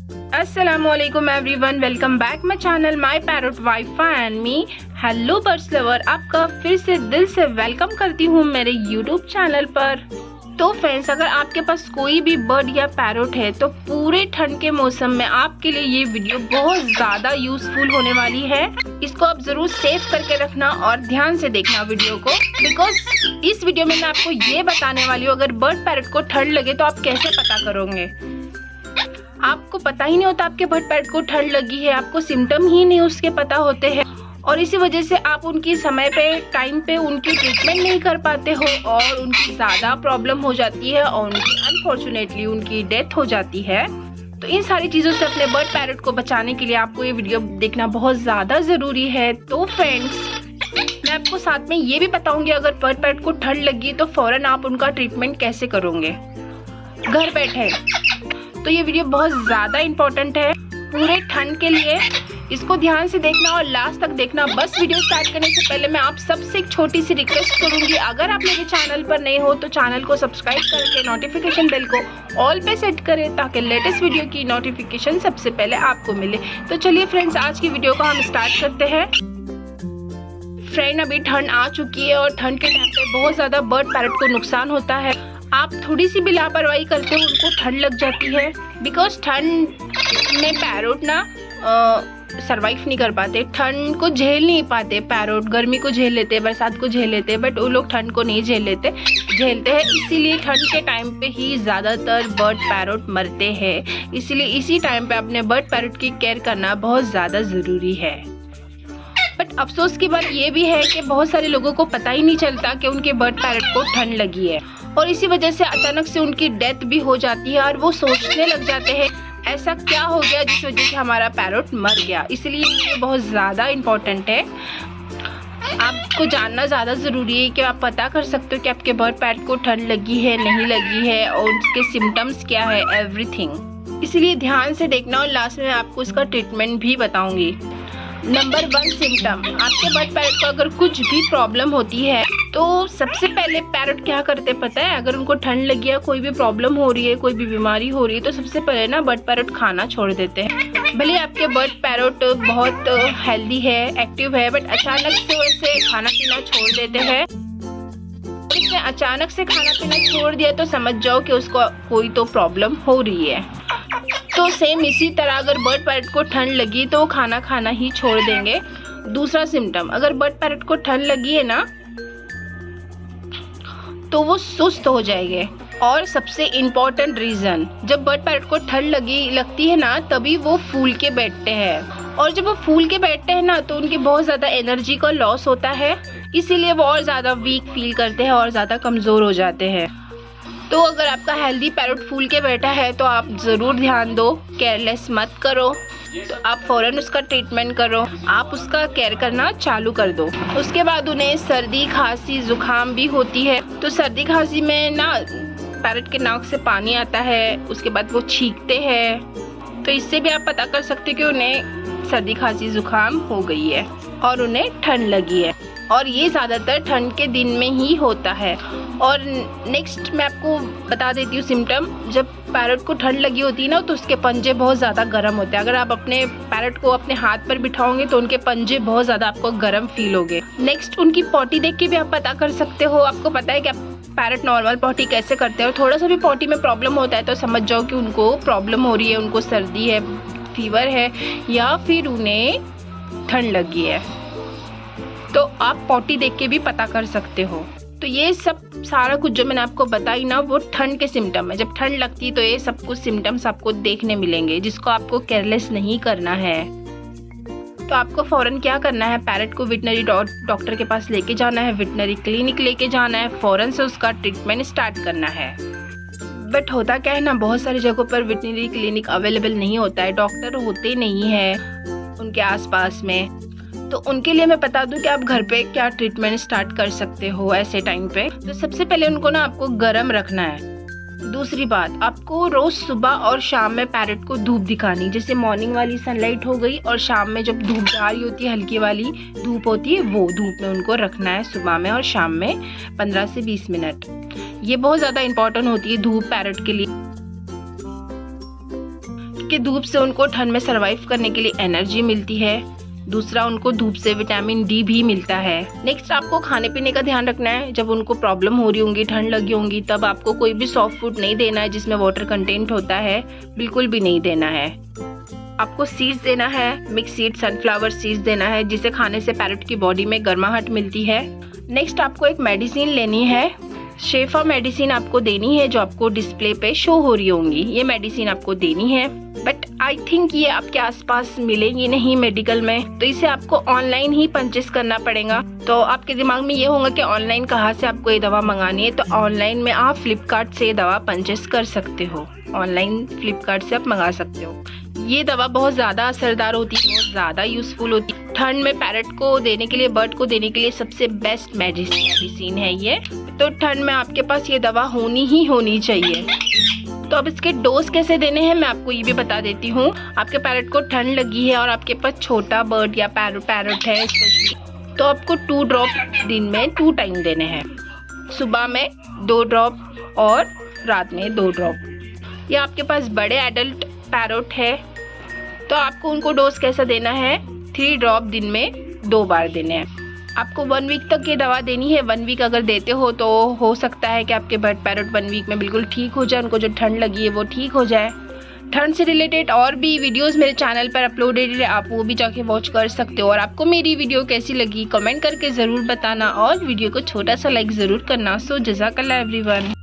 अस्सलामुअलैकुम everyone, welcome back my channel my parrot wife and me. Hello birds lover, आपका फिर से दिल से वेलकम करती हूँ मेरे यूट्यूब चैनल पर। तो फ्रेंड्स, अगर आपके पास कोई भी बर्ड या पैरट है तो पूरे ठंड के मौसम में आपके लिए ये वीडियो बहुत ज़्यादा यूजफुल होने वाली है। इसको आप ज़रूर सेव करके रखना और ध्यान से देखना वीडियो को, बिकॉज इस वीडियो में मैं आपको ये बताने वाली हूँ अगर बर्ड पैरट को ठंड लगे तो आप कैसे पता करोगे। आपको पता ही नहीं होता आपके बर्ड पैरट को ठंड लगी है, आपको सिम्टम ही नहीं उसके पता होते हैं और इसी वजह से आप उनकी समय पे टाइम पे उनकी ट्रीटमेंट नहीं कर पाते हो और उनकी ज़्यादा प्रॉब्लम हो जाती है और उनकी अनफॉर्चुनेटली उनकी डेथ हो जाती है। तो इन सारी चीज़ों से अपने बर्ड पैरट को बचाने के लिए आपको ये वीडियो देखना बहुत ज़्यादा ज़रूरी है। तो फ्रेंड्स, मैं आपको साथ में ये भी बताऊंगी अगर बर्ड पैरट को ठंड लगी तो फ़ौरन आप उनका ट्रीटमेंट कैसे करोगे घर बैठे। तो ये वीडियो बहुत ज़्यादा इम्पोर्टेंट है पूरे ठंड के लिए, इसको ध्यान से देखना और लास्ट तक देखना। बस वीडियो स्टार्ट करने से पहले मैं आप सबसे एक छोटी सी रिक्वेस्ट करूंगी, अगर आप मेरे चैनल पर नए हो तो चैनल को सब्सक्राइब करके नोटिफिकेशन बेल को ऑल पे सेट करें ताकि लेटेस्ट वीडियो की नोटिफिकेशन सबसे पहले आपको मिले। तो चलिए फ्रेंड्स, आज की वीडियो को हम स्टार्ट करते हैं। फ्रेंड, अभी ठंड आ चुकी है और ठंड के टाइम पे बहुत ज़्यादा बर्ड पैरट को नुकसान होता है। आप थोड़ी सी भी लापरवाही करते हो उनको ठंड लग जाती है, बिकॉज ठंड में पैरट ना सरवाइव नहीं कर पाते, ठंड को झेल नहीं पाते। पैरट गर्मी को झेल लेते हैं, बरसात को झेल लेते हैं, बट वो लोग ठंड को नहीं झेलते हैं। इसीलिए ठंड के टाइम पे ही ज़्यादातर बर्ड पैरट मरते हैं। इसीलिए इसी टाइम पे अपने बर्ड पैरट की केयर करना बहुत ज़्यादा ज़रूरी है। बट अफसोस की बात ये भी है कि बहुत सारे लोगों को पता ही नहीं चलता कि उनके बर्ड पैरट को ठंड लगी है और इसी वजह से अचानक से उनकी डेथ भी हो जाती है और वो सोचने लग जाते हैं ऐसा क्या हो गया जिस वजह से हमारा पैरट मर गया। इसलिए ये बहुत ज़्यादा इम्पोर्टेंट है, आपको जानना ज़्यादा ज़रूरी है कि आप पता कर सकते हो कि आपके बर्ड पैरट को ठंड लगी है नहीं लगी है और उसके सिम्टम्स क्या है, एवरीथिंग। इसलिए ध्यान से देखना और लास्ट में आपको इसका ट्रीटमेंट भी बताऊंगी। नंबर 1 सिम्टम, आपके बर्ड पैरट को अगर कुछ भी प्रॉब्लम होती है तो सबसे पहले पैरट क्या करते पता है, अगर उनको ठंड लगी है, कोई भी प्रॉब्लम हो रही है, कोई भी बीमारी हो रही है तो सबसे पहले ना बर्ड पैरट खाना छोड़ देते हैं। भले आपके बर्ड पैरट बहुत हेल्दी है, एक्टिव है, बट अचानक से वैसे खाना पीना छोड़ देते हैं। इसने अचानक से खाना पीना छोड़ दिया तो समझ जाओ कि उसको कोई तो प्रॉब्लम हो रही है। तो सेम इसी तरह अगर बर्ड पैरट को ठंड लगी तो खाना खाना ही छोड़ देंगे। दूसरा सिम्टम, अगर बर्ड पैरट को ठंड लगी है ना तो वो सुस्त हो जाएंगे। और सबसे इम्पोर्टेंट रीज़न, जब बर्ड पैरट को ठंड लगती है ना तभी वो फूल के बैठते हैं और जब वो फूल के बैठते हैं ना तो उनकी बहुत ज़्यादा एनर्जी का लॉस होता है, इसीलिए वो और ज़्यादा वीक फील करते हैं और ज़्यादा कमज़ोर हो जाते हैं। तो अगर आपका हेल्दी पैरट फूल के बैठा है तो आप ज़रूर ध्यान दो, केयरलेस मत करो, तो आप फ़ौरन उसका ट्रीटमेंट करो, आप उसका केयर करना चालू कर दो। उसके बाद उन्हें सर्दी खांसी ज़ुकाम भी होती है, तो सर्दी खांसी में ना पैरट के नाक से पानी आता है, उसके बाद वो छींकते हैं, तो इससे भी आप पता कर सकते हो कि उन्हें सर्दी खांसी ज़ुकाम हो गई है और उन्हें ठंड लगी है। और ये ज़्यादातर ठंड के दिन में ही होता है। और नेक्स्ट मैं आपको बता देती हूँ सिम्टम, जब पैरट को ठंड लगी होती है ना तो उसके पंजे बहुत ज़्यादा गर्म होते हैं। अगर आप अपने पैरट को अपने हाथ पर बिठाओगे तो उनके पंजे बहुत ज़्यादा आपको गर्म फील होंगे। नेक्स्ट, उनकी पॉटी देख के भी आप पता कर सकते हो। आपको पता है कि पैरट नॉर्मल पॉटी कैसे करते हैं, थोड़ा सा भी पॉटी में प्रॉब्लम होता है तो समझ जाओ कि उनको प्रॉब्लम हो रही है, उनको सर्दी है, फीवर है या फिर उन्हें ठंड लगी है। तो आप पॉटी देख के भी पता कर सकते हो। तो ये सब सारा कुछ जो मैंने आपको बताई ना वो ठंड के सिम्टम है। जब ठंड लगती है तो ये सब कुछ सिम्टम्स आपको देखने मिलेंगे जिसको आपको केयरलेस नहीं करना है। तो आपको फ़ौरन क्या करना है, पैरट को वेटनरी डॉक्टर के पास लेके जाना है, वेटनरी क्लिनिक लेके जाना है, फ़ौरन से उसका ट्रीटमेंट स्टार्ट करना है। बट होता क्या है ना, बहुत सारी जगहों पर वेटनरी क्लिनिक अवेलेबल नहीं होता है, डॉक्टर होते नहीं हैं उनके आसपास में। तो उनके लिए मैं बता दूं कि आप घर पे क्या ट्रीटमेंट स्टार्ट कर सकते हो ऐसे टाइम पे। तो सबसे पहले उनको ना आपको गर्म रखना है। दूसरी बात, आपको रोज सुबह और शाम में पैरट को धूप दिखानी, जैसे मॉर्निंग वाली सनलाइट हो गई और शाम में जब धूप आ रही होती है, हल्की वाली धूप होती है, वो धूप में उनको रखना है सुबह में और शाम में 15 से 20 मिनट। ये बहुत ज़्यादा इम्पोर्टेंट होती है धूप पैरट के लिए। कि धूप से उनको ठंड में सर्वाइव करने के लिए एनर्जी मिलती है। दूसरा, उनको धूप से विटामिन डी भी मिलता है। नेक्स्ट, आपको खाने पीने का ध्यान रखना है। जब उनको प्रॉब्लम हो रही होंगी, ठंड लगी होंगी, तब आपको कोई भी सॉफ्ट फूड नहीं देना है जिसमें वाटर कंटेंट होता है, बिल्कुल भी नहीं देना है। आपको सीड्स देना है, मिक्स सीड सनफ्लावर सीड्स देना है, जिसे खाने से पैरट की बॉडी में गर्माहट मिलती है। नेक्स्ट, आपको एक मेडिसिन लेनी है, शेफा मेडिसिन आपको देनी है, जो आपको डिस्प्ले पे शो हो रही होंगी। ये मेडिसिन आपको देनी है, बट आई थिंक ये आपके आसपास मिलेंगी नहीं मेडिकल में, तो इसे आपको ऑनलाइन ही परचेस करना पड़ेगा। तो आपके दिमाग में ये होगा कि ऑनलाइन कहाँ से आपको ये दवा मंगानी है, तो ऑनलाइन में आप फ्लिपकार्ट से ये दवा परचेस कर सकते हो। ऑनलाइन फ्लिपकार्ट से आप मंगा सकते हो। ये दवा बहुत ज़्यादा असरदार होती है, बहुत ज़्यादा यूज़फुल होती है। ठंड में पैरट को देने के लिए, बर्ड को देने के लिए सबसे बेस्ट मेडिसिन है ये। तो ठंड में आपके पास ये दवा होनी ही होनी चाहिए। तो अब इसके डोज कैसे देने हैं मैं आपको ये भी बता देती हूँ। आपके पैरट को ठंड लगी है और आपके पास छोटा बर्ड या पैरट है स्पेशली, तो आपको 2 ड्रॉप दिन में 2 टाइम देने हैं। सुबह में 2 ड्रॉप और रात में 2 ड्रॉप। या आपके पास बड़े एडल्ट पैरट है तो आपको उनको डोज कैसा देना है, 3 ड्रॉप दिन में 2 बार देने हैं। आपको 1 वीक तक ये दवा देनी है। 1 वीक अगर देते हो तो हो सकता है कि आपके बर्ड पैरट 1 वीक में बिल्कुल ठीक हो जाए, उनको जो ठंड लगी है वो ठीक हो जाए। ठंड से रिलेटेड और भी वीडियोस मेरे चैनल पर अपलोडेड है, आप वो भी जाके वॉच कर सकते हो। और आपको मेरी वीडियो कैसी लगी कमेंट करके ज़रूर बताना और वीडियो को छोटा सा लाइक ज़रूर करना। सो जज़ाकल्लाह एवरीवन।